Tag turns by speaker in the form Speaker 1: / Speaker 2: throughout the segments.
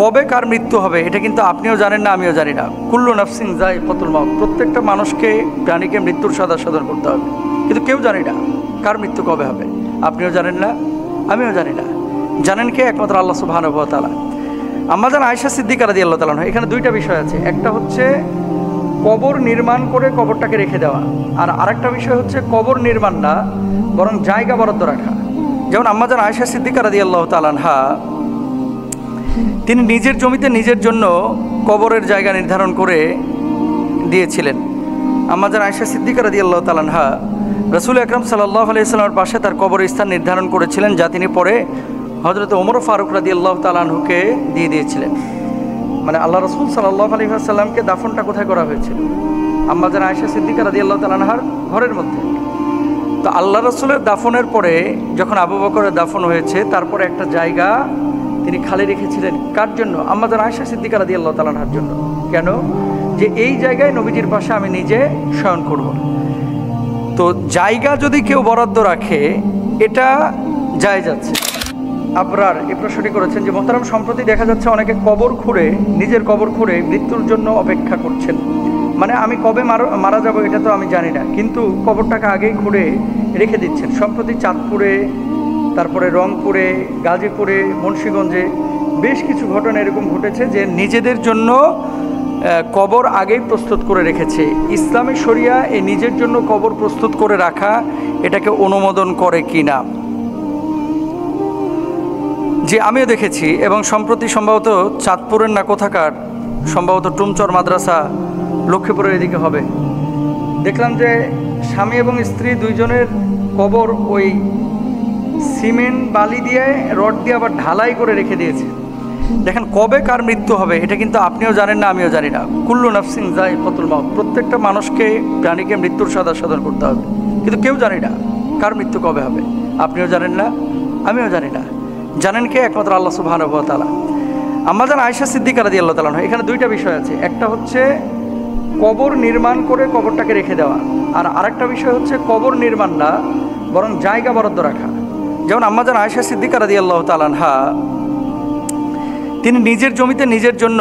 Speaker 1: কবে কার মৃত্যু হবে এটা কিন্তু আপনিও জানেন না, আমিও জানি না। কুল্লু নাফসিন যায়কাতুল মাউত, প্রত্যেকটা মানুষকে, প্রাণীকে মৃত্যুর স্বাদ আস্বাদন করতে হবে, কিন্তু কেউ জানি না কার মৃত্যু কবে হবে। আপনিও জানেন না, আমিও জানি না। জানেন কে? একমাত্র আল্লাহ সুবহানাহু ওয়া তাআলা। আম্মাজান আয়েশা সিদ্দিকা রাদিয়াল্লাহু তাআলা আনহা, এখানে দুইটা বিষয় আছে। একটা হচ্ছে কবর নির্মাণ করে কবরটাকে রেখে দেওয়া, আর আরেকটা বিষয় হচ্ছে কবর নির্মাণ না, বরং জায়গা বরাদ্দ রাখা। যেমন আম্মাজান আয়েশা সিদ্দিকা রাদিয়াল্লাহু তাআলা আনহা, তিনি নিজের জমিতে নিজের জন্য কবরের জায়গা নির্ধারণ করে দিয়েছিলেন। আম্মাজান আয়েশা সিদ্দিকা রাদিয়াল্লাহু তাআলা আনহা রাসূল আকরাম সাল্লাল্লাহু আলাইহি ওয়াসাল্লামের পাশে তার কবরের স্থান নির্ধারণ করেছিলেন, যা তিনি পরে হযরত ওমর ফারুক রাদিয়াল্লাহু তাআলা আনহুকে দিয়ে দিয়েছিলেন। মানে আল্লাহ রাসূল সাল্লাল্লাহু আলাইহি ওয়াসাল্লামকে দাফনটা কোথায় করা হয়েছিল? আম্মাজান আয়েশা সিদ্দিকা রাদিয়াল্লাহু তাআলা আনহার ঘরের মধ্যে। তো আল্লাহ রাসূলের দাফনের পরে যখন আবু বকরের দাফন হয়েছে, তারপরে একটা জায়গা তিনি খালি রেখেছিলেন। কার জন্য? আম্মাজান আয়েশা সিদ্দিকা রাদিয়াল্লাহু তাআলা আনহার জন্য। কেন? যে এই জায়গায় নবীজির পাশে আমি নিজে শয়ন করব। তো জায়গা যদি কেউ বরাদ্দ রাখে, এটা জায়েজ আছে। আবরার এই প্রশ্নটি করেছেন যে মোহতারাম, সম্প্রতি দেখা যাচ্ছে অনেকে কবর খুঁড়ে, নিজের কবর খুঁড়ে মৃত্যুর জন্য অপেক্ষা করছেন। মানে আমি কবে মারা যাব এটা তো আমি জানি না, কিন্তু কবরটাকে আগেই খুঁড়ে রেখে দিচ্ছেন। সম্প্রতি চাঁদপুরে, তারপরে রংপুরে, গাজীপুরে, মুন্সিগঞ্জে বেশ কিছু ঘটনা এরকম ঘটেছে যে নিজেদের জন্য কবর আগেই প্রস্তুত করে রেখেছে। ইসলামী শরিয়া এই নিজের জন্য কবর প্রস্তুত করে রাখা এটাকে অনুমোদন করে কি না? যে আমিও দেখেছি, এবং সম্প্রতি সম্ভবত চাঁদপুরের না কোথাকার, সম্ভবত টুমচর মাদ্রাসা লক্ষ্মীপুরের এদিকে হবে, দেখলাম যে স্বামী এবং স্ত্রী দুইজনের কবর ওই সিমেন্ট বালি দিয়ে, রড দিয়ে আবার ঢালাই করে রেখে দিয়েছে। দেখেন, কবে কার মৃত্যু হবে এটা কিন্তু আপনিও জানেন না, আমিও জানি না। কুল্লু নাফসিন যায়কাতুল মাউত, প্রত্যেকটা মানুষকে, প্রাণীকে মৃত্যুর স্বাদ আস্বাদন করতে হবে, কিন্তু কেউ জানি না কার মৃত্যু কবে হবে। আপনিও জানেন না, আমিও জানি না। জানেন কে? একমাত্র আল্লাহ সুবহানাহু ওয়া তাআলা। আম্মাজান আয়েশা সিদ্দিকা রাদিয়াল্লাহু তাআলা আনহা, এখানে দুইটা বিষয় আছে। একটা হচ্ছে কবর নির্মাণ করে কবরটাকে রেখে দেওয়া, আর আরেকটা বিষয় হচ্ছে কবর নির্মাণ না, বরং জায়গা বরাদ্দ রাখা। যেমন আম্মাজান আয়েশা সিদ্দিকা রাদিয়াল্লাহু তাআলা আনহা, তিনি নিজের জমিতে নিজের জন্য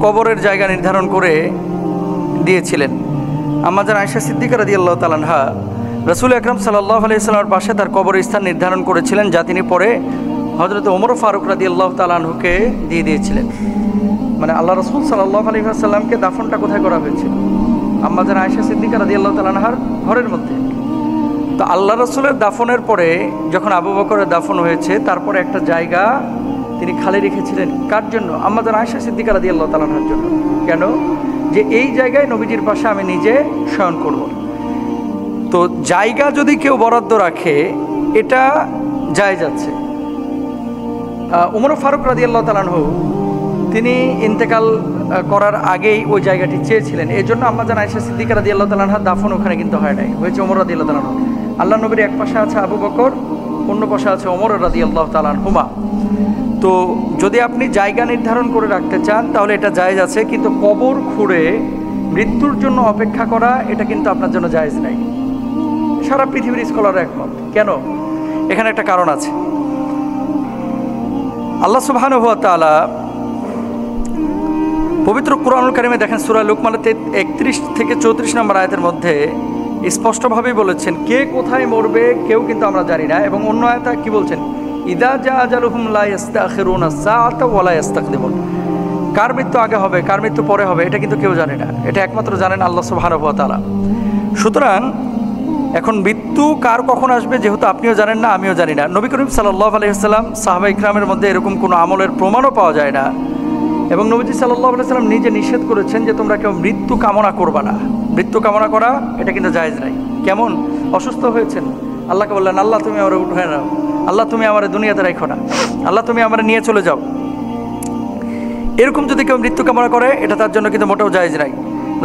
Speaker 1: কবরের জায়গা নির্ধারণ করে দিয়েছিলেন। আম্মাজান আয়েশা সিদ্দিকা রাদিয়াল্লাহু তাআলা আনহা রাসূল আকরাম সাল্লাল্লাহু আলাইহি ওয়াসাল্লামের পাশে তার কবরের স্থান নির্ধারণ করেছিলেন, যা তিনি পরে হযরত ওমর ফারুক রাদিয়াল্লাহু তাআলা আনহুকে দিয়ে দিয়েছিলেন। মানে আল্লাহ রাসূল সাল্লাল্লাহু আলাইহি ওয়াসাল্লামকে দাফনটা কোথায় করা হয়েছিল? আম্মাজান আয়েশা সিদ্দিকা রাদিয়াল্লাহু তাআলা আনহার ঘরের মধ্যে। তো আল্লাহ রাসূলের দাফনের পরে যখন আবু বকরের দাফন হয়েছে, তারপরে একটা জায়গা তিনি খালি রেখেছিলেন। কার জন্য? আম্মাজান আয়েশা সিদ্দিকা রাদিয়াল্লাহু তাআলা আনহার জন্য। কেন? যে এই জায়গায় নবীজির পাশে আমি নিজে শয়ন করব। তো জায়গা যদি কেউ বরাদ্দ রাখে, এটা জায়েজ আছে। ওমর ফারুক রাদিয়াল্লাহু তাআলা আনহু তিনি ইন্তেকাল করার আগেই ওই জায়গাটি চেয়েছিলেন। এই জন্য আম্মাজান আয়েশা সিদ্দিকা রাদিয়াল্লাহু তাআলা আনহার দাফন ওখানে কিন্তু হয় নাই, হয়েছে ওমর রাদিয়াল্লাহু তাআলা আনহু। আল্লাহ নবীর এক পাশে আছে আবু বকর, অন্য পাশে আছে ওমর রাদিয়াল্লাহু তাআলা আনহুমা। তো যদি আপনি জায়গা নির্ধারণ করে রাখতে চান তাহলে এটা জায়েজ আছে, কিন্তু কবর খুঁড়ে মৃত্যুর জন্য অপেক্ষা করা এটা কিন্তু আপনার জন্য জায়েজ নাই। সারা পৃথিবীর স্কলাররা একমত। কেন? এখানে একটা কারণ আছে। আল্লাহ সুবহানাহু ওয়া তাআলা পবিত্র কুরআনুল কারীমে দেখেন, সূরা লুকমানের 31 থেকে 34 নম্বর আয়াতের মধ্যে স্পষ্টভাবেই বলেছেন কে কোথায় মরবে কেউ কিন্তু আমরা জানি না। এবং অন্য আয়াতে কি বলছেন? ইদা জা আজালুহুম লা ইস্তাখিরুনা সাআতা ওয়া লা ইস্তাকদিমুন। কার মৃত্যু আগে হবে, কার মৃত্যু পরে হবে এটা কিন্তু কেউ জানে না, এটা একমাত্র জানেন আল্লাহ সুবহানাহু ওয়া তাআলা। সুতরাং এখন মৃত্যু কার কখন আসবে যেহেতু আপনিও জানেন না, আমিও জানি না। নবী করিম সাল্লাল্লাহু আলাইহি ওয়াসাল্লাম, সাহাবা ইকরামের মধ্যে এরকম কোনো আমলের প্রমাণও পাওয়া যায় না। এবং নবীজি সাল্লাল্লাহু আলাইহি ওয়াসাল্লাম নিজে নিষেধ করেছেন যে তোমরা কেউ মৃত্যু কামনা করবা না। মৃত্যু কামনা করা এটা কিন্তু জায়েজ নাই। কেমন? অসুস্থ হয়েছেন, আল্লাহকে বললেন আল্লাহ তুমি আমার উঠায় নাও, আল্লাহ তুমি আমার দুনিয়াতে রাখো না, আল্লাহ তুমি আমার নিয়ে চলে যাও। এরকম যদি কেউ মৃত্যু কামনা করে এটা তার জন্য কিন্তু মোটেও জায়েজ নাই।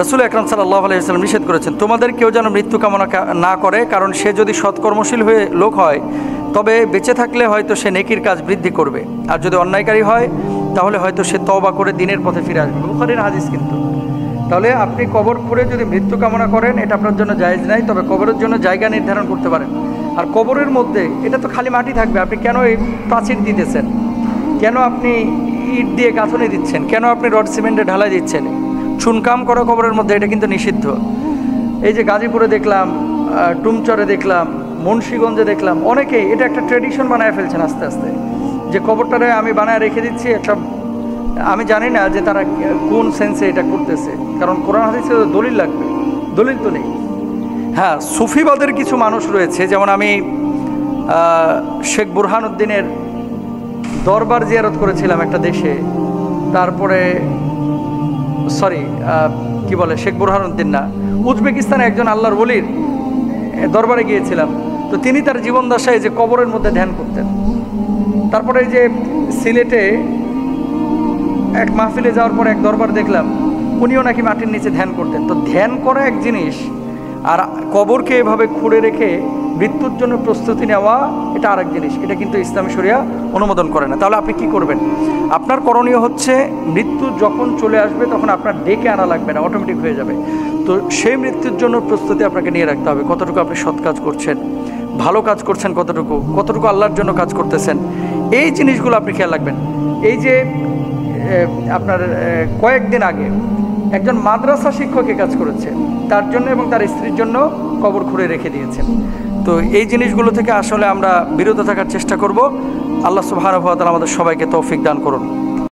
Speaker 1: রাসূল আকরাম সাল্লাল্লাহু আলাইহি ওয়াসাল্লাম নিষেধ করেছেন তোমাদের কেউ যেন মৃত্যু কামনা না করে, কারণ সে যদি সৎকর্মশীল হয়ে লোক হয় তবে বেঁচে থাকলে হয়তো সে নেকির কাজ বৃদ্ধি করবে, আর যদি অন্যায়কারী হয় তাহলে হয়তো সে তওবা করে দিনের পথে ফিরে আসবে। বুখারীর হাদিস কিন্তু। তাহলে আপনি কবর খুঁড়ে যদি মৃত্যু কামনা করেন এটা আপনার জন্য জায়েজ নাই, তবে কবরের জন্য জায়গা নির্ধারণ করতে পারেন। আর কবরের মধ্যে এটা তো খালি মাটি থাকবে, আপনি কেন এই প্রাচীর দিতেছেন? কেন আপনি ইট দিয়ে গাঁথনি দিচ্ছেন, কেন আপনি রড সিমেন্টে ঢালাই দিচ্ছেন? চুনকাম করা কবরের মধ্যে এটা কিন্তু নিষিদ্ধ। এই যে গাজীপুরে দেখলাম, টুমচরে দেখলাম, মুন্সিগঞ্জে দেখলাম, অনেকেই এটা একটা ট্রেডিশন বানায় ফেলছেন আস্তে আস্তে, যে কবরটারে আমি বানায় রেখে দিচ্ছি একটা। আমি জানি না যে তারা কোন সেন্সে এটা করতেছে, কারণ কোরআন হাদিসে দলিল লাগবে, দলিল তো নেই। হ্যাঁ, সুফিবাদের কিছু মানুষ রয়েছে, যেমন আমি শেখ বুরহানুদ্দিনের দরবার জিয়ারত করেছিলাম একটা দেশে, তারপরে কি বলে, শেখ বুরহানুদ্দিন না, উজবেকিস্তানে একজন আল্লাহর ওলির দরবারে গিয়েছিলাম। তো তিনি তার জীবন দশায় যে কবরের মধ্যে ধ্যান করতেন। তারপরে এই যে সিলেটে এক মাহফিলে যাওয়ার পর এক দরবার দেখলাম, উনিও নাকি মাটির নিচে ধ্যান করতেন। তো ধ্যান করা এক জিনিস, আর কবরকে এভাবে খুঁড়ে রেখে মৃত্যুর জন্য প্রস্তুতি নেওয়া এটা আরেক জিনিস। এটা কিন্তু ইসলামী শরিয়া অনুমোদন করে না। তাহলে আপনি কি করবেন? আপনার করণীয় হচ্ছে, মৃত্যু যখন চলে আসবে তখন আপনার ডেকে আনা লাগবে না, অটোমেটিক হয়ে যাবে। তো সেই মৃত্যুর জন্য প্রস্তুতি আপনাকে নিয়ে রাখতে হবে। কতটুকু আপনি সৎ কাজ করছেন, ভালো কাজ করছেন, কতটুকু আল্লাহর জন্য কাজ করতেছেন, এই জিনিসগুলো আপনি খেয়াল রাখবেন। এই যে আপনার কয়েকদিন আগে একজন মাদ্রাসা শিক্ষক কাজ করেছে, তার জন্য এবং তার স্ত্রীর জন্য কবর খুঁড়ে রেখে দিয়েছেন। তো এই জিনিসগুলো থেকে আসলে আমরা বিরত থাকার চেষ্টা করব। আল্লাহ সুবহানাহু ওয়া তাআলা আমাদের সবাইকে তৌফিক দান করুন।